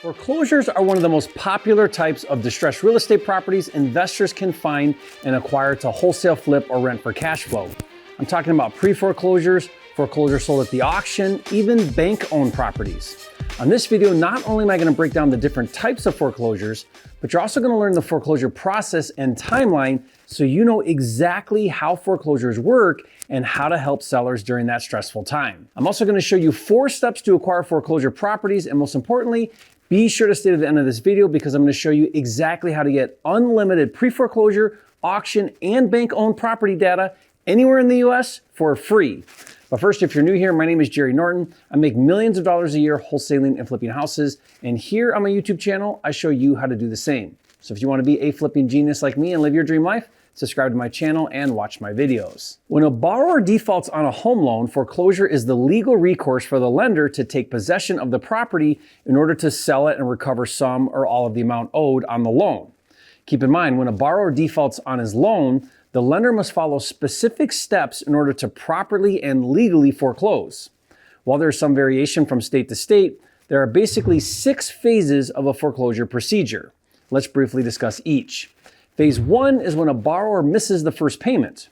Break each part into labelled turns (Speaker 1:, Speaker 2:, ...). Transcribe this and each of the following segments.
Speaker 1: Foreclosures are one of the most popular types of distressed real estate properties investors can find and acquire to wholesale, flip, or rent for cash flow. I'm talking about pre-foreclosures, foreclosures sold at the auction, even bank-owned properties. On this video, not only am I going to break down the different types of foreclosures, but you're also going to learn the foreclosure process and timeline so you know exactly how foreclosures work and how to help sellers during that stressful time. I'm also going to show you 4 steps to acquire foreclosure properties, and most importantly, be sure to stay to the end of this video because I'm going to show you exactly how to get unlimited pre-foreclosure, auction, and bank-owned property data anywhere in the US for free. But first, if you're new here, my name is Jerry Norton. I make millions of dollars a year wholesaling and flipping houses. And here on my YouTube channel, I show you how to do the same. So if you want to be a flipping genius like me and live your dream life, subscribe to my channel and watch my videos. When a borrower defaults on a home loan, foreclosure is the legal recourse for the lender to take possession of the property in order to sell it and recover some or all of the amount owed on the loan. Keep in mind, when a borrower defaults on his loan, the lender must follow specific steps in order to properly and legally foreclose. While there's some variation from state to state, there are basically 6 phases of a foreclosure procedure. Let's briefly discuss each. Phase 1 is when a borrower misses the first payment.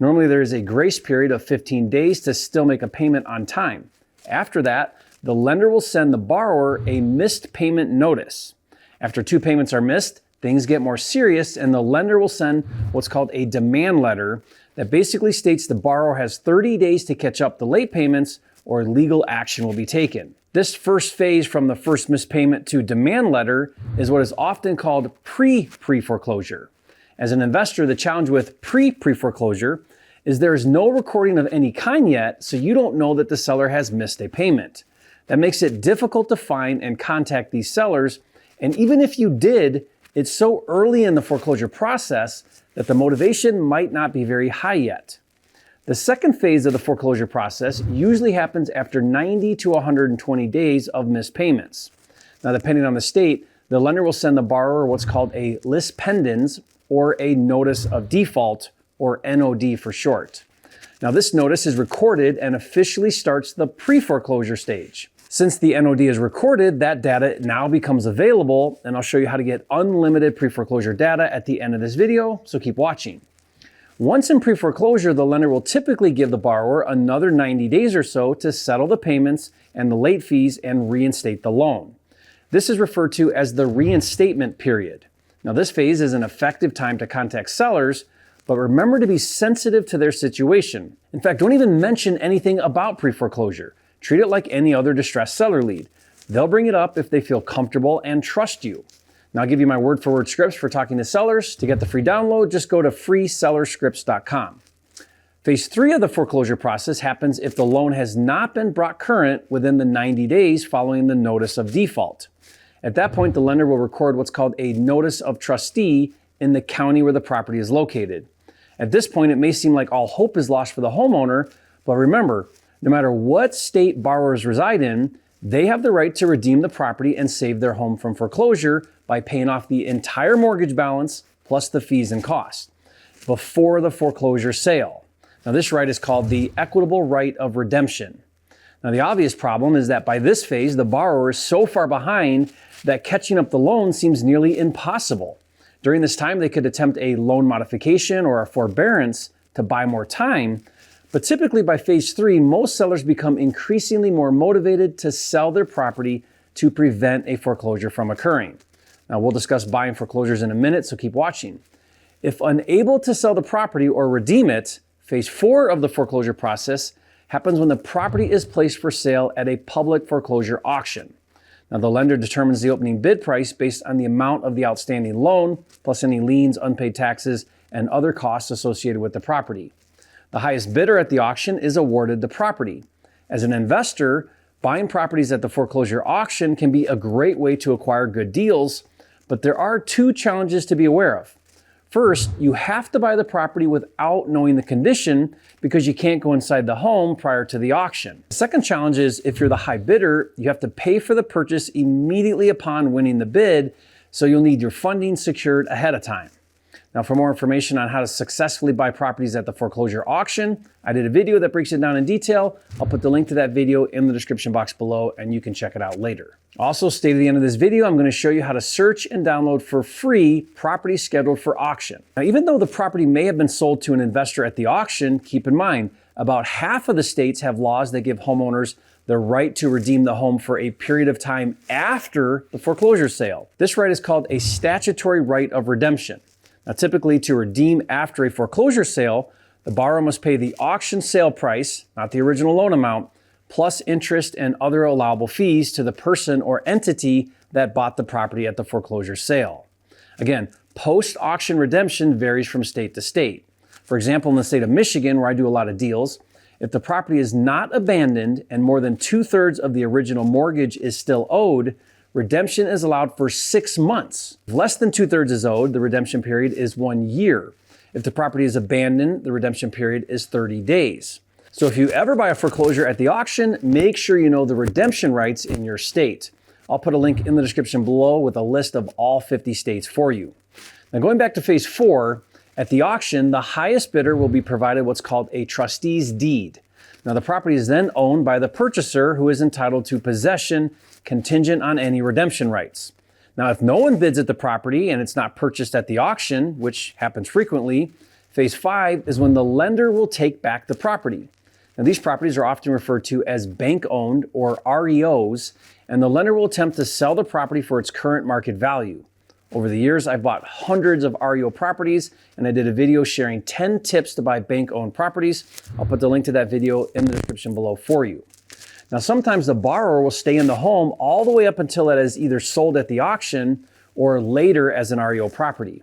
Speaker 1: Normally there is a grace period of 15 days to still make a payment on time. After that, the lender will send the borrower a missed payment notice. After 2 payments are missed, things get more serious and the lender will send what's called a demand letter that basically states the borrower has 30 days to catch up the late payments or legal action will be taken. This first phase from the first missed payment to demand letter is what is often called pre-foreclosure. As an investor, the challenge with pre-foreclosure is there is no recording of any kind yet, so you don't know that the seller has missed a payment. That makes it difficult to find and contact these sellers, and even if you did, it's so early in the foreclosure process that the motivation might not be very high yet. The second phase of the foreclosure process usually happens after 90 to 120 days of missed payments. Now, depending on the state, the lender will send the borrower what's called a lis pendens or a notice of default, or NOD for short. Now, this notice is recorded and officially starts the pre-foreclosure stage. Since the NOD is recorded, that data now becomes available, and I'll show you how to get unlimited pre-foreclosure data at the end of this video, so keep watching. Once in pre-foreclosure, the lender will typically give the borrower another 90 days or so to settle the payments and the late fees and reinstate the loan. This is referred to as the reinstatement period. Now, this phase is an effective time to contact sellers, but remember to be sensitive to their situation. In fact, don't even mention anything about pre-foreclosure. Treat it like any other distressed seller lead. They'll bring it up if they feel comfortable and trust you. Now, I'll give you my word-for-word scripts for talking to sellers. To get the free download, just go to freesellerscripts.com. Phase 3 of the foreclosure process happens if the loan has not been brought current within the 90 days following the notice of default. At that point, the lender will record what's called a notice of trustee in the county where the property is located. At this point, it may seem like all hope is lost for the homeowner, but remember, no matter what state borrowers reside in, they have the right to redeem the property and save their home from foreclosure by paying off the entire mortgage balance plus the fees and costs before the foreclosure sale. Now, this right is called the equitable right of redemption. Now, the obvious problem is that by this phase, the borrower is so far behind that catching up the loan seems nearly impossible. During this time, they could attempt a loan modification or a forbearance to buy more time. But typically by phase 3, most sellers become increasingly more motivated to sell their property to prevent a foreclosure from occurring. Now, we'll discuss buying foreclosures in a minute, so keep watching. If unable to sell the property or redeem it, phase 4 of the foreclosure process happens when the property is placed for sale at a public foreclosure auction. Now, the lender determines the opening bid price based on the amount of the outstanding loan, plus any liens, unpaid taxes, and other costs associated with the property. The highest bidder at the auction is awarded the property. As an investor, buying properties at the foreclosure auction can be a great way to acquire good deals, but there are 2 challenges to be aware of. First, you have to buy the property without knowing the condition because you can't go inside the home prior to the auction. The second challenge is if you're the high bidder, you have to pay for the purchase immediately upon winning the bid, so you'll need your funding secured ahead of time. Now, for more information on how to successfully buy properties at the foreclosure auction, I did a video that breaks it down in detail. I'll put the link to that video in the description box below, and you can check it out later. Also, stay to the end of this video. I'm going to show you how to search and download for free properties scheduled for auction. Now, even though the property may have been sold to an investor at the auction, keep in mind, about half of the states have laws that give homeowners the right to redeem the home for a period of time after the foreclosure sale. This right is called a statutory right of redemption. Now, typically, to redeem after a foreclosure sale, the borrower must pay the auction sale price, not the original loan amount, plus interest and other allowable fees to the person or entity that bought the property at the foreclosure sale. Again, post-auction redemption varies from state to state. For example, in the state of Michigan, where I do a lot of deals, if the property is not abandoned and more than 2/3 of the original mortgage is still owed, redemption is allowed for 6 months. If less than 2/3 is owed, the redemption period is 1 year. If the property is abandoned, the redemption period is 30 days. So if you ever buy a foreclosure at the auction, make sure you know the redemption rights in your state. I'll put a link in the description below with a list of all 50 states for you. Now, going back to phase 4, at the auction, the highest bidder will be provided what's called a trustee's deed. Now, the property is then owned by the purchaser, who is entitled to possession contingent on any redemption rights. Now, if no one bids at the property and it's not purchased at the auction, which happens frequently, phase 5 is when the lender will take back the property. Now, these properties are often referred to as bank-owned or REOs, and the lender will attempt to sell the property for its current market value. Over the years, I've bought hundreds of REO properties, and I did a video sharing 10 tips to buy bank-owned properties. I'll put the link to that video in the description below for you. Now, sometimes the borrower will stay in the home all the way up until it is either sold at the auction or later as an REO property.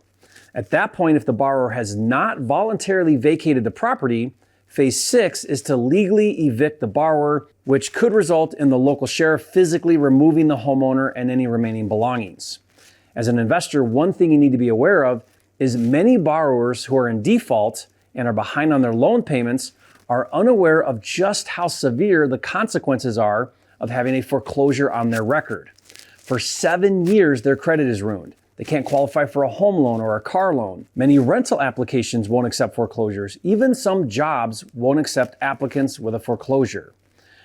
Speaker 1: At that point, if the borrower has not voluntarily vacated the property, phase 6 is to legally evict the borrower, which could result in the local sheriff physically removing the homeowner and any remaining belongings. As an investor, one thing you need to be aware of is many borrowers who are in default and are behind on their loan payments are unaware of just how severe the consequences are of having a foreclosure on their record. For 7 years, their credit is ruined. They can't qualify for a home loan or a car loan. Many rental applications won't accept foreclosures. Even some jobs won't accept applicants with a foreclosure.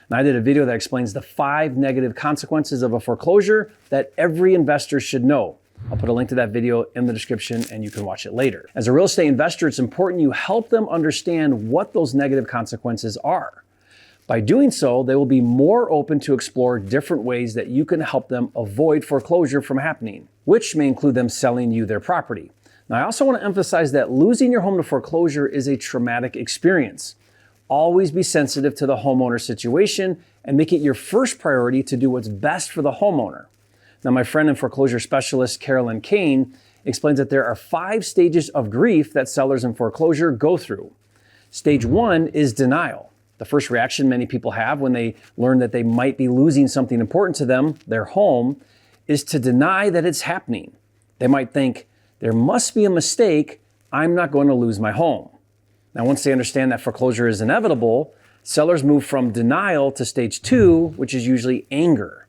Speaker 1: Now, I did a video that explains the 5 negative consequences of a foreclosure that every investor should know. I'll put a link to that video in the description and you can watch it later. As a real estate investor, it's important you help them understand what those negative consequences are. By doing so, they will be more open to explore different ways that you can help them avoid foreclosure from happening, which may include them selling you their property. Now, I also want to emphasize that losing your home to foreclosure is a traumatic experience. Always be sensitive to the homeowner situation and make it your first priority to do what's best for the homeowner. Now, my friend and foreclosure specialist, Carolyn Kane, explains that there are 5 stages of grief that sellers in foreclosure go through. Stage 1 is denial. The first reaction many people have when they learn that they might be losing something important to them, their home, is to deny that it's happening. They might think, there must be a mistake, I'm not going to lose my home. Now, once they understand that foreclosure is inevitable, sellers move from denial to stage 2, which is usually anger.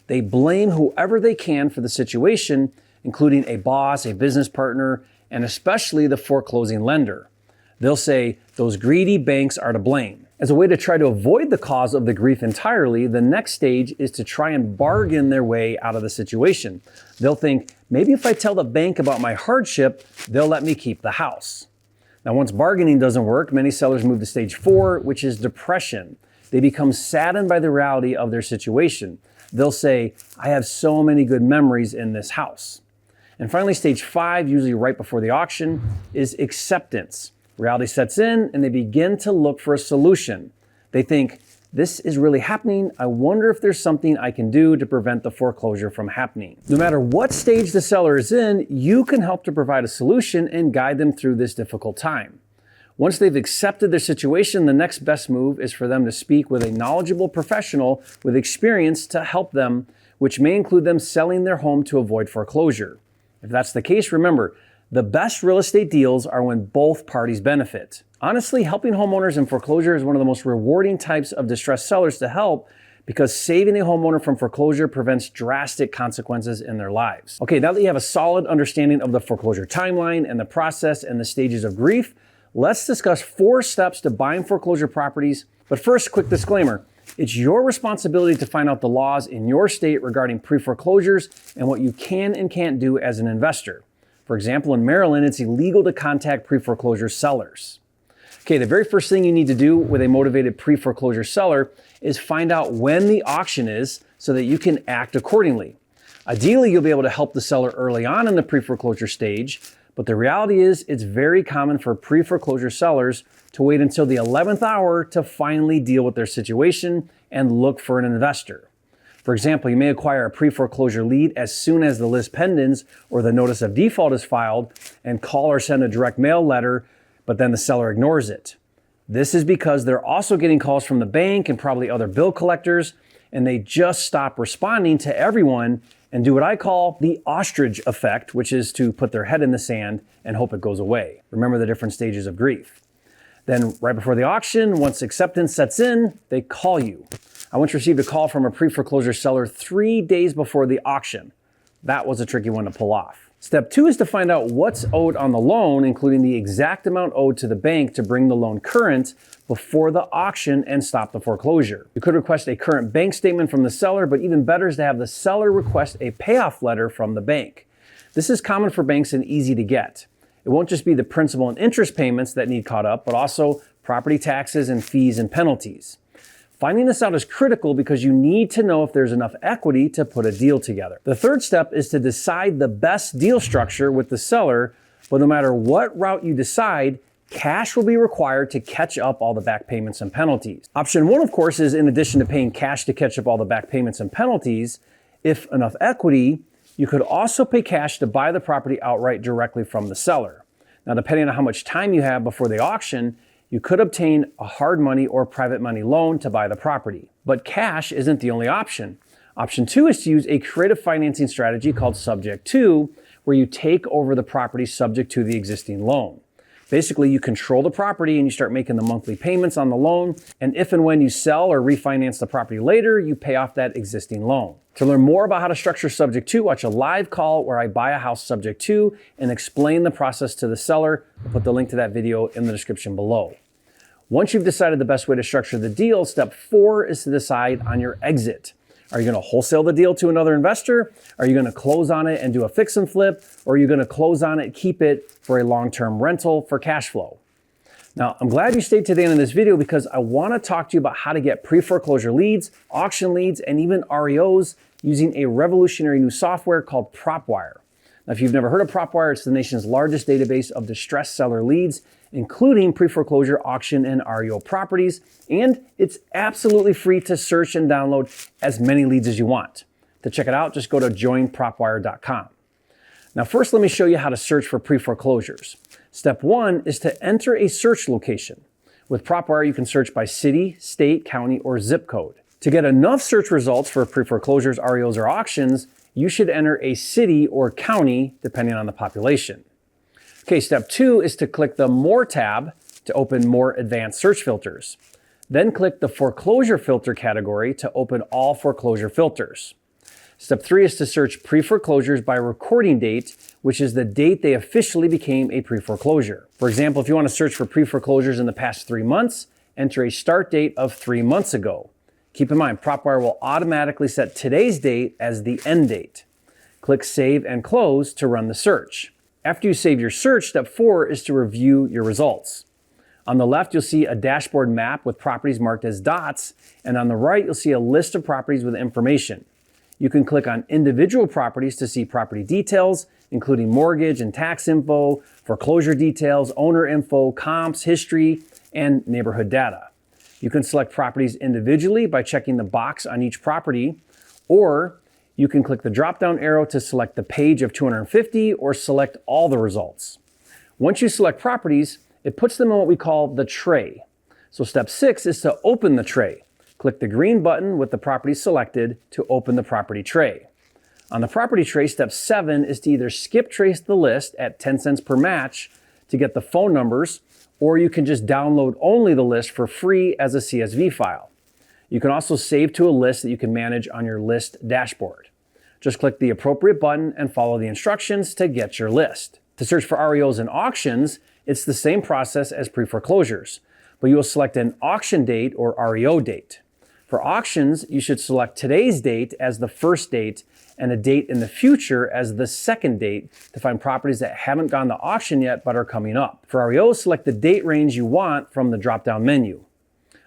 Speaker 1: They blame whoever they can for the situation, including a boss, a business partner, and especially the foreclosing lender. They'll say, those greedy banks are to blame. As a way to try to avoid the cause of the grief entirely, the next stage is to try and bargain their way out of the situation. They'll think, maybe if I tell the bank about my hardship, they'll let me keep the house. Now, once bargaining doesn't work, many sellers move to stage 4, which is depression. They become saddened by the reality of their situation. They'll say, I have so many good memories in this house. And finally, stage 5, usually right before the auction, is acceptance. Reality sets in and they begin to look for a solution. They think, this is really happening. I wonder if there's something I can do to prevent the foreclosure from happening. No matter what stage the seller is in, you can help to provide a solution and guide them through this difficult time. Once they've accepted their situation, the next best move is for them to speak with a knowledgeable professional with experience to help them, which may include them selling their home to avoid foreclosure. If that's the case, remember, the best real estate deals are when both parties benefit. Honestly, helping homeowners in foreclosure is one of the most rewarding types of distressed sellers to help because saving a homeowner from foreclosure prevents drastic consequences in their lives. Okay, now that you have a solid understanding of the foreclosure timeline and the process and the stages of grief, let's discuss 4 steps to buying foreclosure properties. But first, quick disclaimer. It's your responsibility to find out the laws in your state regarding pre-foreclosures and what you can and can't do as an investor. For example, in Maryland, it's illegal to contact pre-foreclosure sellers. Okay, the very first thing you need to do with a motivated pre-foreclosure seller is find out when the auction is so that you can act accordingly. Ideally, you'll be able to help the seller early on in the pre-foreclosure stage, but the reality is it's very common for pre-foreclosure sellers to wait until the 11th hour to finally deal with their situation and look for an investor. For example, you may acquire a pre-foreclosure lead as soon as the list pendens or the notice of default is filed and call or send a direct mail letter, but then the seller ignores it. This is because they're also getting calls from the bank and probably other bill collectors, and they just stop responding to everyone and do what I call the ostrich effect, which is to put their head in the sand and hope it goes away. Remember the different stages of grief. Then right before the auction, once acceptance sets in, they call you. I once received a call from a pre-foreclosure seller 3 days before the auction. That was a tricky one to pull off. Step 2 is to find out what's owed on the loan, including the exact amount owed to the bank to bring the loan current before the auction and stop the foreclosure. You could request a current bank statement from the seller, but even better is to have the seller request a payoff letter from the bank. This is common for banks and easy to get. It won't just be the principal and interest payments that need caught up, but also property taxes and fees and penalties. Finding this out is critical because you need to know if there's enough equity to put a deal together. The third step is to decide the best deal structure with the seller, but no matter what route you decide, cash will be required to catch up all the back payments and penalties. Option 1, of course, is in addition to paying cash to catch up all the back payments and penalties, if enough equity, you could also pay cash to buy the property outright directly from the seller. Now, depending on how much time you have before the auction, you could obtain a hard money or private money loan to buy the property. But cash isn't the only option. Option 2 is to use a creative financing strategy called Subject To, where you take over the property subject to the existing loan. Basically, you control the property and you start making the monthly payments on the loan, and if and when you sell or refinance the property later, you pay off that existing loan. To learn more about how to structure Subject To, watch a live call where I buy a house Subject To and explain the process to the seller. I'll put the link to that video in the description below. Once you've decided the best way to structure the deal, step 4 is to decide on your exit. Are you going to wholesale the deal to another investor? Are you going to close on it and do a fix and flip? Or are you going to close on it, keep it for a long-term rental for cash flow? Now, I'm glad you stayed to the end of this video because I want to talk to you about how to get pre-foreclosure leads, auction leads, and even REOs using a revolutionary new software called PropWire. Now, if you've never heard of PropWire, it's the nation's largest database of distressed seller leads, including pre-foreclosure, auction, and REO properties, and it's absolutely free to search and download as many leads as you want. To check it out, just go to joinpropwire.com. Now, first, let me show you how to search for pre-foreclosures. Step 1 is to enter a search location. With PropWire, you can search by city, state, county, or zip code. To get enough search results for pre-foreclosures, REOs, or auctions, you should enter a city or county, depending on the population. Okay, step 2 is to click the More tab to open more advanced search filters. Then click the Foreclosure filter category to open all foreclosure filters. Step 3 is to search pre-foreclosures by recording date, which is the date they officially became a pre-foreclosure. For example, if you want to search for pre-foreclosures in the past 3 months, enter a start date of 3 months ago. Keep in mind, PropWire will automatically set today's date as the end date. Click Save and Close to run the search. After you save your search, step 4 is to review your results. On the left, you'll see a dashboard map with properties marked as dots, and on the right, you'll see a list of properties with information. You can click on individual properties to see property details, including mortgage and tax info, foreclosure details, owner info, comps, history, and neighborhood data. You can select properties individually by checking the box on each property, or you can click the drop-down arrow to select the page of 250 or select all the results. Once you select properties, it puts them in what we call the tray. So step 6 is to open the tray. Click the green button with the property selected to open the property tray. On the property tray, step 7 is to either skip trace the list at 10 cents per match to get the phone numbers, or you can just download only the list for free as a CSV file. You can also save to a list that you can manage on your list dashboard. Just click the appropriate button and follow the instructions to get your list. To search for REOs and auctions, it's the same process as pre-foreclosures, but you will select an auction date or REO date. For auctions, you should select today's date as the first date and a date in the future as the second date to find properties that haven't gone to auction yet but are coming up. For REOs, select the date range you want from the drop-down menu.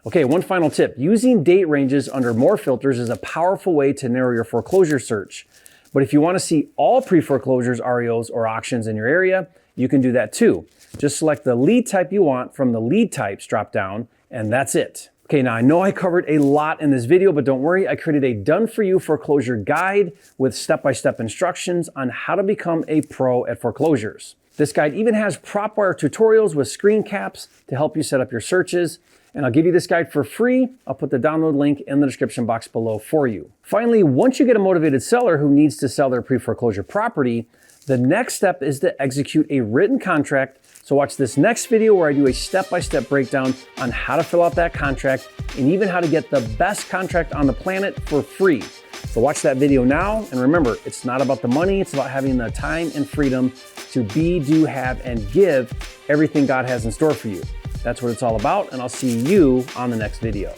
Speaker 1: Okay, one final tip. Using date ranges under more filters is a powerful way to narrow your foreclosure search. But if you want to see all pre-foreclosures, REOs, or auctions in your area, you can do that too. Just select the lead type you want from the lead types drop-down, and that's it. Okay, now I know I covered a lot in this video, but don't worry, I created a done-for-you foreclosure guide with step-by-step instructions on how to become a pro at foreclosures. This guide even has PropWire tutorials with screen caps to help you set up your searches. And I'll give you this guide for free. I'll put the download link in the description box below for you. Finally, once you get a motivated seller who needs to sell their pre-foreclosure property, the next step is to execute a written contract. So watch this next video where I do a step-by-step breakdown on how to fill out that contract and even how to get the best contract on the planet for free. So watch that video now. And remember, it's not about the money. It's about having the time and freedom to be, do, have, and give everything God has in store for you. That's what it's all about, and I'll see you on the next video.